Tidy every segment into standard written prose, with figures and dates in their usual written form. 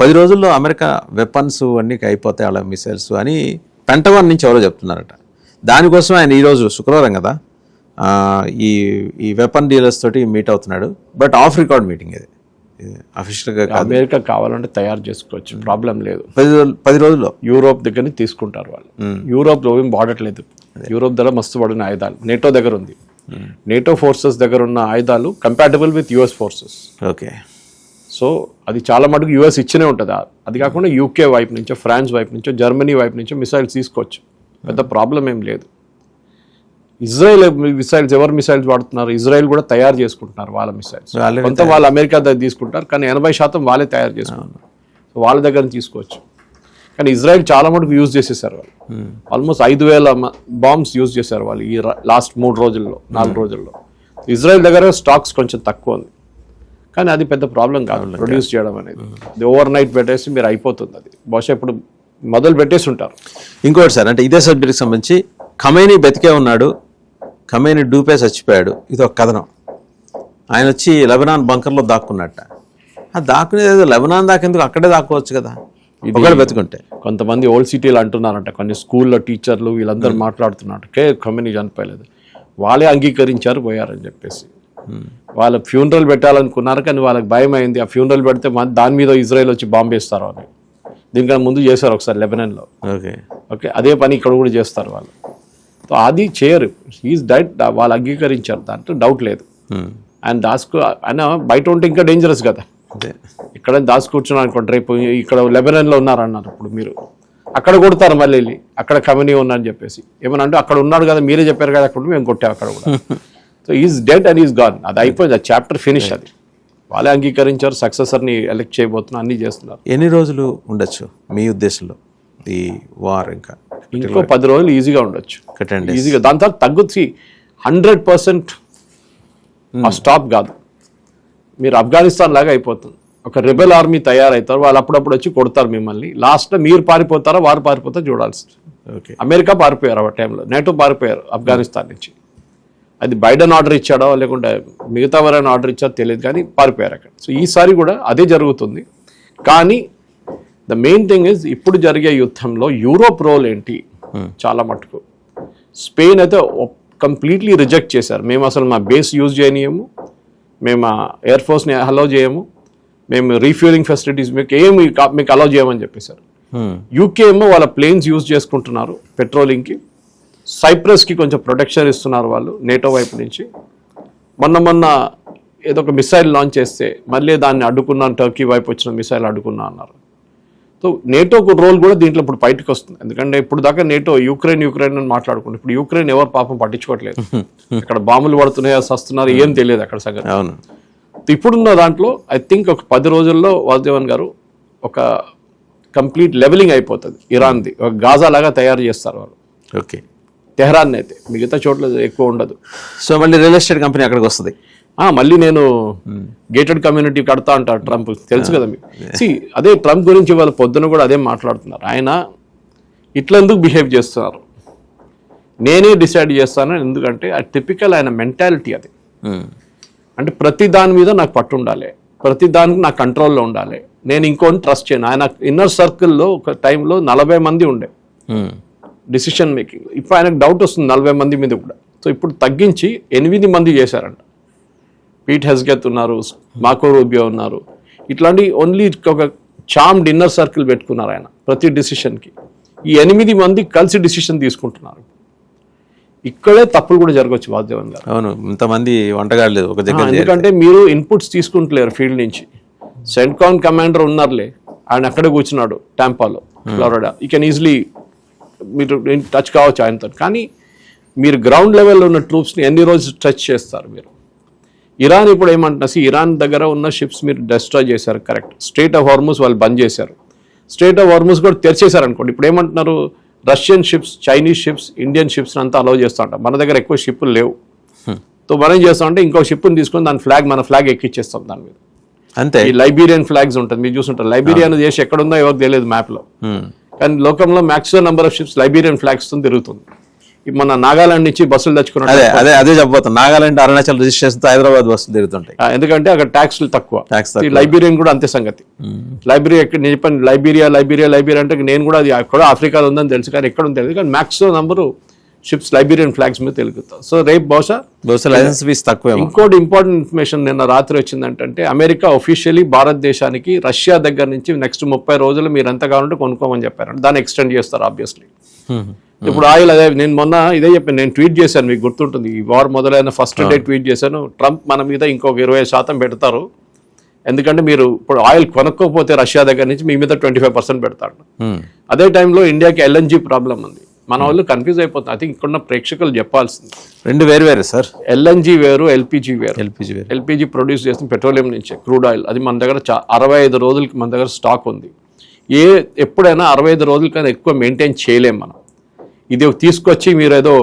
10 రోజుల్లో America weapons అన్నీ అయిపోతాయి వాళ్ళ మిసైల్స్ అని పెంటగాన్ నుంచి ఎవరో చెప్తున్నారట. దానికోసం ఆయన ఈరోజు శుక్రవారం కదా ఈ వెపన్ డీలర్స్ తోటి మీట్ అవుతున్నాడు. బట్ ఆఫ్ రికార్డ్ మీటింగ్ ఇది అఫీషియల్గా. అమెరికా కావాలంటే తయారు చేసుకోవచ్చు, ప్రాబ్లం లేదు. 10 రోజుల్లో యూరోప్ దగ్గర తీసుకుంటారు వాళ్ళు. యూరోప్ ఏం వాడట్లేదు. యూరోప్ దగ్గర మస్తు పడిన ఆయుధాలు నేటో దగ్గర ఉంది. నేటో ఫోర్సెస్ దగ్గర ఉన్న ఆయుధాలు compatible with US forces. Okay. So అది చాలా మటుకు యుఎస్ ఇచ్చినే ఉంటుంది. అది కాకుండా యూకే వైపు నుంచో, ఫ్రాన్స్ వైపు నుంచో, జర్మనీ వైపు నుంచో మిసైల్స్ తీసుకోవచ్చు. పెద్ద ప్రాబ్లం ఏం లేదు. ఇజ్రాయెల్ మిసైల్స్ ఎవరు మిసైల్స్ వాడుతున్నారు? ఇజ్రాయెల్ కూడా తయారు చేసుకుంటున్నారు వాళ్ళ మిసైల్స్. కొంత వాళ్ళు అమెరికా దగ్గర తీసుకుంటారు, కానీ 80% వాళ్ళే తయారు చేసుకుంటున్నారు. సో వాళ్ళ దగ్గర తీసుకోవచ్చు. కానీ ఇజ్రాయెల్ చాలా మటుకు యూజ్ చేసేసారు వాళ్ళు. ఆల్మోస్ట్ 5,000 బాంబ్స్ యూజ్ చేశారు వాళ్ళు ఈ లాస్ట్ 3 రోజుల్లో 4 రోజుల్లో. ఇజ్రాయెల్ దగ్గర స్టాక్స్ కొంచెం తక్కువ ఉంది, కానీ అది పెద్ద ప్రాబ్లం కాదు ప్రొడ్యూస్ చేయడం అనేది. అది ఓవర్ నైట్ పెట్టేసి మీరు అయిపోతుంది. అది బహుశా ఇప్పుడు మొదలు పెట్టేసి ఉంటారు. ఇంకోటి సార్, అంటే ఇదే సబ్జెక్ట్కి సంబంధించి ఖమేనీ బతికే ఉన్నాడు, ఖమేనీ డూపే చచ్చిపోయాడు, ఇది ఒక కథనం. ఆయన వచ్చి లెబనాన్ బంకర్లో దాక్కున్నట్ట. దాక్కునేది లెబనాన్ దాకేందుకు, అక్కడే దాక్కోవచ్చు కదా ఒకళ్ళు బతుకుంటే. కొంతమంది ఓల్డ్ సిటీలు అంటున్నారంట, కొన్ని స్కూల్లో టీచర్లు వీళ్ళందరూ మాట్లాడుతున్నారు ఖమేనీ చనిపోయలేదు, వాళ్ళే అంగీకరించారు పోయారని చెప్పేసి. వాళ్ళ ఫ్యూనరల్ పెట్టాలనుకున్నారు, కానీ వాళ్ళకి భయం అయింది. ఆ ఫ్యూనరల్ పెడితే దాని మీద ఇజ్రాయెల్ వచ్చి బాంబు వేస్తారు అని. దీనికన్నా ముందు చేశారు ఒకసారి లెబనాన్లో. ఓకే, అదే పని ఇక్కడ కూడా చేస్తారు వాళ్ళు. సో అది చేయరు. ఈజ్ డైట్ వాళ్ళు అంగీకరించారు, దాంట్లో డౌట్ లేదు. ఆయన ఆయన బయట ఉంటే ఇంకా డేంజరస్ కదా. ఇక్కడ దాచి కూర్చున్నారు అనుకోండి, రేపు ఇక్కడ లెబనాన్లో ఉన్నారన్నారు, ఇప్పుడు మీరు అక్కడ కొడతారు మళ్ళీ వెళ్ళి, అక్కడ ఖమేనీ ఉన్నారని చెప్పేసి. ఏమన్నా అంటే అక్కడ ఉన్నాడు కదా, మీరే చెప్పారు కదా అక్కడ, మేము కొట్టాం అక్కడ కూడా. So is dead and is gone. అది అయిపోయింది, అది చాప్టర్ ఫినిష్. అది వాళ్ళే అంగీకరించారు, సక్సెసర్ని ఎలెక్ట్ చేయబోతున్నారు, అన్నీ చేస్తున్నారు. ఎన్ని రోజులు ఉండొచ్చు మీ ఉద్దేశంలో ఈ వార్? ఇంకో 10 రోజులు ఈజీగా ఉండొచ్చు, ఈజీగా. దాని తర్వాత తగ్గుతుంది. 100% స్టాప్ కాదు. మీరు ఆఫ్ఘనిస్తాన్ లాగా అయిపోతుంది. ఒక రెబెల్ ఆర్మీ తయారవుతారు, వాళ్ళు అప్పుడప్పుడు వచ్చి కొడతారు మిమ్మల్ని. లాస్ట్లో మీరు పారిపోతారా, వారు పారిపోతారో చూడాల్సి. ఓకే, అమెరికా పారిపోయారు ఆ టైంలో, నేటో పారిపోయారు ఆఫ్ఘనిస్తాన్ నుంచి. అది బైడెన్ ఆర్డర్ ఇచ్చాడో లేకుంటే మిగతా ఎవరైనా ఆర్డర్ ఇచ్చారో తెలియదు, కానీ పారిపోయారు అక్కడ. సో ఈసారి కూడా అదే జరుగుతుంది. కానీ ద మెయిన్ థింగ్ ఇస్, ఇప్పుడు జరిగే యుద్ధంలో యూరోప్ రోల్ ఏంటి? చాలా మటుకు స్పెయిన్ అయితే కంప్లీట్లీ రిజెక్ట్ చేశారు. మేము అసలు మా బేస్ యూజ్ చేయనియము, మేము ఎయిర్ ఫోర్స్ని అలౌ చేయము, మేము రీఫ్యూలింగ్ ఫెసిలిటీస్ మీకు అలౌ చేయమని చెప్పేశారు. యూకే ఏమో వాళ్ళ ప్లేన్స్ యూజ్ చేసుకుంటున్నారు పెట్రోలింగ్కి. సైప్రస్కి కొంచెం ప్రొటెక్షన్ ఇస్తున్నారు వాళ్ళు నేటో వైపు నుంచి. మొన్న ఏదో ఒక మిసైల్ లాంచ్ చేస్తే మళ్ళీ దాన్ని అడ్డుకున్నాను, టర్కీ వైపు వచ్చిన మిసైల్ అడ్డుకున్నా అన్నారు. సో నేటో రోల్ కూడా దీంట్లో ఇప్పుడు బయటకు వస్తుంది. ఎందుకంటే ఇప్పుడు దాకా నేటో యుక్రెయిన్ అని మాట్లాడుకుంటే, ఇప్పుడు యుక్రెయిన్ ఎవరు పాపం పట్టించుకోవట్లేదు. ఇక్కడ బాంబులు పడుతున్నాయా, వస్తున్నారు, ఏం తెలియదు అక్కడ సంగతి. అవును, ఇప్పుడున్న దాంట్లో ఐ థింక్ ఒక 10 రోజుల్లో వాసుదేవన్ గారు ఒక కంప్లీట్ లెవెలింగ్ అయిపోతుంది ఇరాన్ది. ఒక గాజా లాగా తయారు చేస్తారు వాళ్ళు. ఓకే, తెహరాన్ అయితే, మిగతా చోట్ల ఎక్కువ ఉండదు. సో మళ్ళీ రియల్ ఎస్టేట్ కంపెనీ అక్కడికి వస్తుంది. మళ్ళీ నేను గేటెడ్ కమ్యూనిటీ కడతా అంటారు ట్రంప్, తెలుసు కదా మీకు. అదే ట్రంప్ గురించి వాళ్ళ పొద్దున కూడా అదే మాట్లాడుతున్నారు. ఆయన ఇట్లా ఎందుకు బిహేవ్ చేస్తున్నారు, నేనే డిసైడ్ చేస్తాను. ఎందుకంటే అది టిపికల్ ఆయన మెంటాలిటీ. అది అంటే ప్రతి దాని మీద నాకు పట్టు ఉండాలి, ప్రతి దానికి నా కంట్రోల్లో ఉండాలి, నేను ఇంకోని ట్రస్ట్ చేయను. ఆయన ఇన్నర్ సర్కిల్లో ఒక టైంలో 40 మంది ఉండే డిసిషన్ మేకింగ్. ఇప్పుడు ఆయనకు డౌట్ వస్తుంది 40 మంది మీద కూడా. సో ఇప్పుడు తగ్గించి 8 మంది చేశారంట. పీట్ హెస్గెత్ ఉన్నారు, మార్కో రూబియో ఉన్నారు. ఇట్లాంటి ఓన్లీ ఒక చామ్డ్ ఇన్నర్ సర్కిల్ పెట్టుకున్నారు ఆయన ప్రతి డిసిషన్కి. ఈ 8 మంది కలిసి డిసిషన్ తీసుకుంటున్నారు. ఇక్కడే తప్పులు కూడా జరగవచ్చు వాసుదేవన్ గారు. అవును, ఇంతమంది వంటగాళ్ళు ఒక దగ్గర. ఎందుకంటే మీరు ఇన్పుట్స్ తీసుకుంటలేరు ఫీల్డ్ నుంచి. సెంట్కాన్ కమాండర్ ఉన్నారులే, ఆయన అక్కడే కూర్చున్నాడు టాంపాలో, ఫ్లోరిడా. యూ కెన్ ఈజీలీ మీరు టచ్ కావచ్చు ఆయనతో. కానీ మీరు గ్రౌండ్ లెవెల్లో ఉన్న ట్రూప్స్ని ఎన్ని రోజులు టచ్ చేస్తారు మీరు? ఇరాన్ ఇప్పుడు ఏమంటున్నా, ఇరాన్ దగ్గర ఉన్న షిప్స్ మీరు డిస్ట్రాయ్ చేశారు, కరెక్ట్. స్ట్రెయిట్ ఆఫ్ హార్ముజ్ వాళ్ళు బంద్ చేశారు. స్ట్రెయిట్ ఆఫ్ హార్ముజ్ కూడా తెరిచేశారు అనుకోండి. ఇప్పుడు ఏమంటున్నారు, Russian ships, Chinese ships, Indian ships అంతా అలౌ చేస్తూ ఉంటాం. మన దగ్గర ఎక్కువ షిప్పులు లేవు. సో మనం ఏం చేస్తామంటే ఇంకో షిప్ని తీసుకొని దాని ఫ్లాగ్, మన ఫ్లాగ్ ఎక్కిచ్చేస్తాం దాని మీద. అంతే. ఈ లైబీరియన్ ఫ్లాగ్స్ ఉంటుంది, మీరు చూస్తుంటారు. లైబీరియా అనే దేశం ఎక్కడుందో ఎవరికి తెలియదు మ్యాప్లో, కానీ లోకంలో maximum number of ships Liberian flags తో తిరుగుతుంది. మన నాగాలాండ్ నుంచి బస్సులు తెచ్చుకున్నాడు. అదే చెప్పబోతాం. నాగాలాండ్ అరుణాచల్ రిజిస్ట్రేషన్తో హైదరాబాద్ బస్సులు తిరుగుతుంటాయి. ఎందుకంటే అక్కడ ట్యాక్స్లు తక్కువ. లైబీరియన్ కూడా అంతే సంగతి. లైబ్రరీ ఎక్కడ నేను చెప్పాను, లైబీరియా అంటే నేను కూడా అది అక్కడ ఆఫ్రికాలో ఉందని తెలుసు, కానీ ఎక్కడ ఉంది తెలియదు. కానీ maximum number ships Liberian flags మీద తెలుగుతాం. సో రేపు బహుశా లైసెన్స్ ఫీస్ తక్కువ. ఇంకోటి ఇంపార్టెంట్ ఇన్ఫర్మేషన్ నిన్న రాత్రి వచ్చిందంటే అమెరికా ఒఫీషియలీ భారతదేశానికి రష్యా దగ్గర నుంచి నెక్స్ట్ 30 రోజులు మీరు ఎంత కావాలంటే కొనుక్కోమని చెప్పారు. దాన్ని ఎక్స్టెండ్ చేస్తారు ఆబ్వియస్లీ. ఇప్పుడు ఆయిల్ అదే నేను మొన్న ఇదే చెప్పాను, నేను ట్వీట్ చేశాను, మీకు గుర్తుంటుంది, ఈ వార్ మొదలైన ఫస్ట్ డే ట్వీట్ చేశాను, ట్రంప్ మన మీద ఇంకొక 20% పెడతారు, ఎందుకంటే మీరు ఇప్పుడు ఆయిల్ కొనుక్కోకపోతే రష్యా దగ్గర నుంచి మీ మీద 25% పెడతాడు. అదే టైంలో ఇండియాకి LNG ప్రాబ్లం ఉంది. మన వాళ్ళు కన్ఫ్యూజ్ అయిపోతుంది. ఐ థింక్ ఇక్కడున్న ప్రేక్షకులు చెప్పాల్సింది, రెండు వేరు సార్. LNG వేరు, LPG వేరు. LPG ప్రొడ్యూస్ చేస్తుంది పెట్రోలియం నుంచి, క్రూడ్ ఆయిల్. అది మన దగ్గర 65 రోజులకి మన దగ్గర స్టాక్ ఉంది. ఎప్పుడైనా 65 రోజుల కన్నా ఎక్కువ మెయింటైన్ చేయలేం మనం. ఇది తీసుకొచ్చి మీరు ఏదో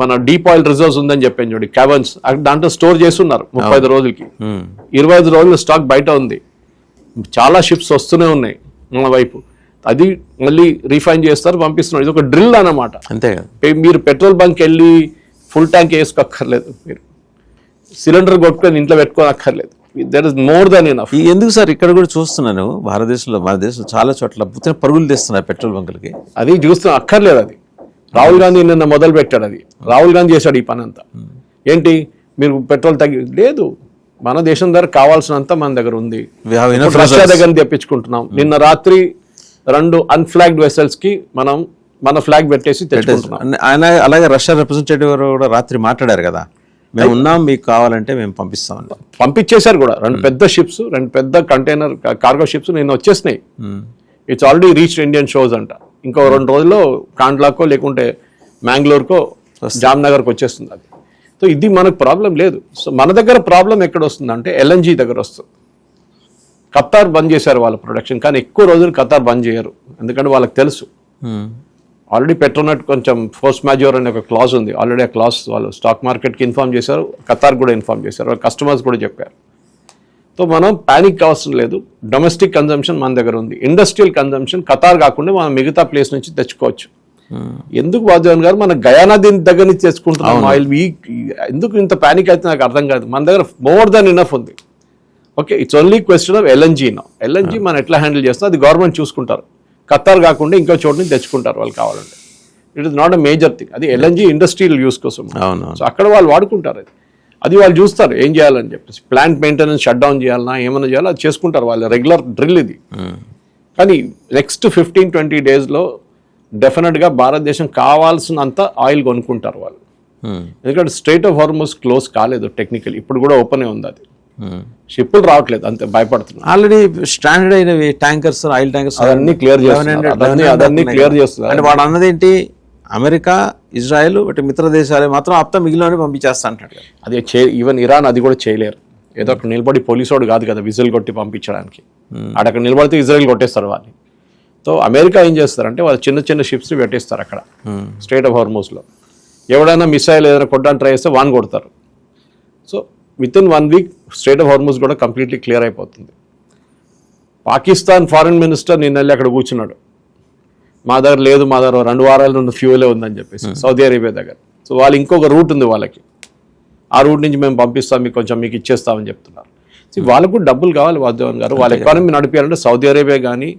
మన డీప్ ఆయిల్ రిజర్వ్స్ ఉందని చెప్పాను చూడండి, క్యాబన్స్, దాంట్లో స్టోర్ చేస్తున్నారు 35 రోజులకి. 25 రోజుల స్టాక్ బయట ఉంది. చాలా షిప్స్ వస్తూనే ఉన్నాయి మన వైపు. అది మళ్ళీ రీఫైన్ చేస్తారు, పంపిస్తున్నారు. ఇది ఒక డ్రిల్ అన్నమాట. అంతే. మీరు పెట్రోల్ బంక్ వెళ్ళి ఫుల్ ట్యాంక్ వేసుకోక్కర్లేదు, మీరు సిలిండర్ కొట్టుకొని ఇంట్లో పెట్టుకోనక్కర్లేదు. That is more than enough. ఎందుకు సార్ ఇక్కడ కూడా చూస్తున్నాను, భారతదేశంలో మన దేశంలో చాలా చోట్ల పరుగులు తీస్తున్నారు పెట్రోల్ బంకులకి. అది చూస్తున్నా, అక్కర్లేదు. అది రాహుల్ గాంధీ నిన్న మొదలు పెట్టాడు. అది రాహుల్ గాంధీ చేశాడు ఈ పని అంతా. ఏంటి మీరు పెట్రోల్ లేదు, మన దేశం దగ్గర కావాల్సినంత మన దగ్గర ఉంది. రష్యా దగ్గర తెప్పించుకుంటున్నాం. నిన్న రాత్రి 2 అన్ఫ్లాగ్డ్ వెసల్స్ కి మనం మన ఫ్లాగ్ పెట్టేసి తెచ్చుకుంటున్నాం. ఆయన అలాగే రష్యా రిప్రజెంటేటివ్ కూడా రాత్రి మాట్లాడారు కదా, మేము ఉన్నాం, మీకు కావాలంటే మేము పంపిస్తామని. పంపించేశారు కూడా. 2 పెద్ద షిప్స్, 2 పెద్ద కంటైనర్ కార్గో షిప్స్ నిన్న వచ్చేసినాయి. ఇట్స్ ఆల్రెడీ రీచ్డ్ ఇండియన్ షోర్స్ అంట. ఇంకో 2 రోజుల్లో కాండ్లాకో లేకుంటే మ్యాంగ్లూర్కో జామ్నగర్కి వచ్చేస్తుంది అది. సో ఇది మనకు ప్రాబ్లం లేదు. సో మన దగ్గర ప్రాబ్లం ఎక్కడ వస్తుందంటే LNG దగ్గర వస్తుంది. ఖతార్ బంద్ చేశారు వాళ్ళ ప్రొడక్షన్, కానీ ఎక్కువ రోజులు ఖతార్ బంద్ చేయరు, ఎందుకంటే వాళ్ళకి తెలుసు ఆల్రెడీ పెట్రోనెట్ కొంచెం ఫోర్స్ మ్యాజోర్ అనే ఒక క్లాజ్ ఉంది. ఆల్రెడీ ఆ క్లాజ్ వాళ్ళు స్టాక్ మార్కెట్కి ఇన్ఫార్మ్ చేశారు, ఖతార్ కూడా ఇన్ఫార్మ్ చేశారు, వాళ్ళ కస్టమర్స్ కూడా చెప్పారు. సో మనం ప్యానిక్ అవసరం లేదు. డొమెస్టిక్ కన్జంప్షన్ మన దగ్గర ఉంది. ఇండస్ట్రియల్ కన్జంప్షన్ ఖతార్ కాకుండా మనం మిగతా ప్లేస్ నుంచి తెచ్చుకోవచ్చు. ఎందుకు వాద్యవన్ గారు మన గయానా దీని దగ్గర నుంచి తెచ్చుకుంటున్నాం ఆయిల్? ఎందుకు ఇంత ప్యానిక్ అయితే నాకు అర్థం కాదు. మన దగ్గర మోర్ దాన్ ఇనఫ్ ఉంది. Okay, it's only question of LNG. LNG మనం ఎట్లా హ్యాండిల్ చేస్తాం అది గవర్నమెంట్ చూసుకుంటారు. ఖతార్ కాకుండా ఇంకో చోటు నుంచి తెచ్చుకుంటారు వాళ్ళు కావాలంటే. It is not a major thing. అది LNG ఇండస్ట్రియల్ యూస్ కోసం. సో అక్కడ వాళ్ళు వాడుకుంటారు. అది వాళ్ళు చూస్తారు ఏం చేయాలని చెప్పేసి. ప్లాంట్ మెయింటెనెన్స్ షట్ డౌన్ చేయాలన్నా ఏమైనా చేయాలో అది చేసుకుంటారు, వాళ్ళ రెగ్యులర్ డ్రిల్ ఇది. కానీ నెక్స్ట్ 15-20 డేస్లో డెఫినెట్గా భారతదేశం కావాల్సినంత ఆయిల్ కొనుక్కుంటారు వాళ్ళు. ఎందుకంటే స్ట్రైట్ ఆఫ్ హార్మోస్ క్లోజ్ కాలేదు టెక్నికల్, ఇప్పుడు కూడా ఓపెనే ఉంది. అది షిప్పులు రావట్లేదు, అంతే భయపడుతున్నారు. ఆల్రెడీ స్టాండర్డ్ అయినవి ట్యాంకర్స్, ఆయిల్ ట్యాంకర్స్ అదన్నీ క్లియర్ చేస్తున్నారు. అంటే వాడు అన్నది ఏంటి, అమెరికా, ఇజ్రాయెల్ వాటి మిత్ర దేశాలే మాత్రం ఆప్తా మిగిలిన పంపించేస్తా అంటాడు. అది ఈవెన్ ఇరాన్ అది కూడా చేయలేరు. ఏదో అక్కడ నిలబడి పోలీసోడు కాదు కదా విజిల్ కొట్టి పంపించడానికి. అక్కడ నిలబడితే ఇజ్రాయెల్ కొట్టేస్తారు వాళ్ళని. సో అమెరికా ఏం చేస్తారంటే వాళ్ళు చిన్న చిన్న షిప్స్ని పెట్టేస్తారు అక్కడ స్ట్రైట్ ఆఫ్ హార్మోస్లో. ఎవడైనా మిసైల్ ఏదైనా కొట్టడానికి ట్రై చేస్తే వాన్ కొడతారు. So within 1 week straight of Hormuz కూడా కంప్లీట్లీ క్లియర్ అయిపోతుంది. పాకిస్తాన్ ఫారిన్ మినిస్టర్ నిన్న వెళ్ళి అక్కడ కూర్చున్నాడు. మా దగ్గర లేదు, మా దగ్గర 2 వారాల నుండి ఫ్యూలే ఉందని చెప్పేసి సౌదీ అరేబియా దగ్గర. సో వాళ్ళు ఇంకొక రూట్ ఉంది వాళ్ళకి, ఆ రూట్ నుంచి మేము పంపిస్తాం, మీకు కొంచెం మీకు ఇచ్చేస్తామని చెప్తున్నారు. సో వాళ్ళకు కూడా డబ్బులు కావాలి వాద్యవన్ గారు. వాళ్ళ ఎకానమీ నడిపించాలంటే సౌదీ అరేబియా కానీ,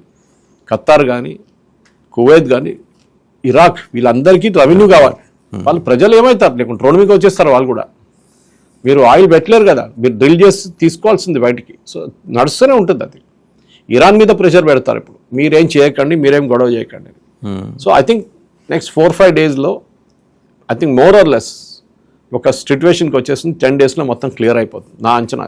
ఖతార్ కానీ, కువైత్ కానీ, ఇరాక్ వీళ్ళందరికీ రెవెన్యూ కావాలి. వాళ్ళు ప్రజలు ఏమవుతారు లేకుంటే రోడ్డు మీకు వచ్చేస్తారు వాళ్ళు కూడా. మీరు ఆయిల్ పెట్టలేరు కదా, మీరు డ్రిల్ చేసి తీసుకోవాల్సింది బయటికి. సో నడుస్తూనే ఉంటుంది అది. ఇరాన్ మీద ప్రెషర్ పెడతారు ఇప్పుడు, మీరేం చేయకండి, మీరేం గొడవ చేయకండి. సో ఐ థింక్ నెక్స్ట్ 4-5 డేస్లో I think more or less ఒక సిచ్యువేషన్కి వచ్చేసింది. 10 డేస్లో మొత్తం క్లియర్ అయిపోతుంది నా అంచనా.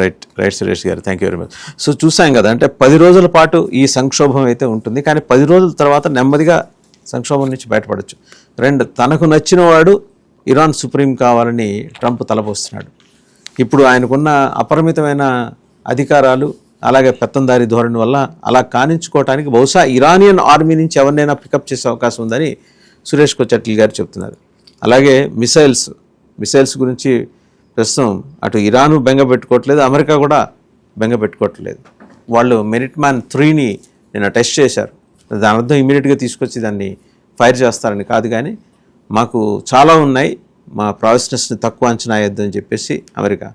రైట్ సురేష్ గారు, thank you very much. So చూసాం కదా, అంటే 10 రోజుల పాటు ఈ సంక్షోభం అయితే ఉంటుంది, కానీ 10 రోజుల తర్వాత నెమ్మదిగా సంక్షోభం నుంచి బయటపడవచ్చు. 2, తనకు నచ్చిన వాడు ఇరాన్ సుప్రీం కావాలని ట్రంప్ తలపోస్తున్నాడు. ఇప్పుడు ఆయనకున్న అపరిమితమైన అధికారాలు అలాగే పెత్తందారీ ధోరణి వల్ల అలా కానించుకోవటానికి బహుశా ఇరానియన్ ఆర్మీ నుంచి ఎవరినైనా పికప్ చేసే అవకాశం ఉందని సురేష్ కొచ్చట్ల గారు చెప్తున్నారు. అలాగే మిసైల్స్ గురించి ప్రస్తుతం అటు ఇరాను బెంగ పెట్టుకోవట్లేదు, అమెరికా కూడా బెంగ పెట్టుకోవట్లేదు. వాళ్ళు మెరిట్మ్యాన్ 3ని నిన్న టెస్ట్ చేశారు. దాని అర్థం ఇమీడియట్గా తీసుకొచ్చి దాన్ని ఫైర్ చేస్తారని కాదు, కానీ మాకు చాలా ఉన్నాయి, మా ప్రాసెస్ని తక్కువ అంచనా వేయొద్దని చెప్పేసి అమెరికా.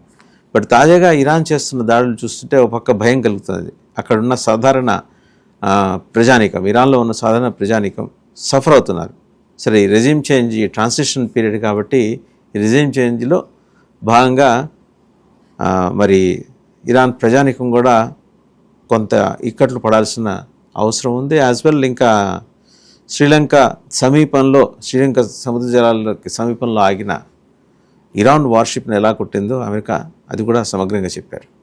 బట్ తాజాగా ఇరాన్ చేస్తున్న దాడులు చూస్తుంటే ఒక పక్క భయం కలుగుతుంది. అక్కడున్న సాధారణ ప్రజానీకం, ఇరాన్లో ఉన్న సాధారణ ప్రజానీకం సఫర్ అవుతున్నారు. సరే, ఈ రెజిమ్ చేంజ్, ఈ ట్రాన్సిషన్ పీరియడ్ కాబట్టి ఈ రెజిమ్ చేంజ్లో భాగంగా మరి ఇరాన్ ప్రజానీకం కూడా కొంత ఇక్కట్లు పడాల్సిన అవసరం ఉంది. యాజ్ వెల్ ఇంకా శ్రీలంక సముద్ర జలాలకి సమీపంలో ఆగిన ఇరాన్ వార్షిప్ని ఎలా కొట్టిందో అమెరికా అది కూడా సమగ్రంగా చెప్పారు.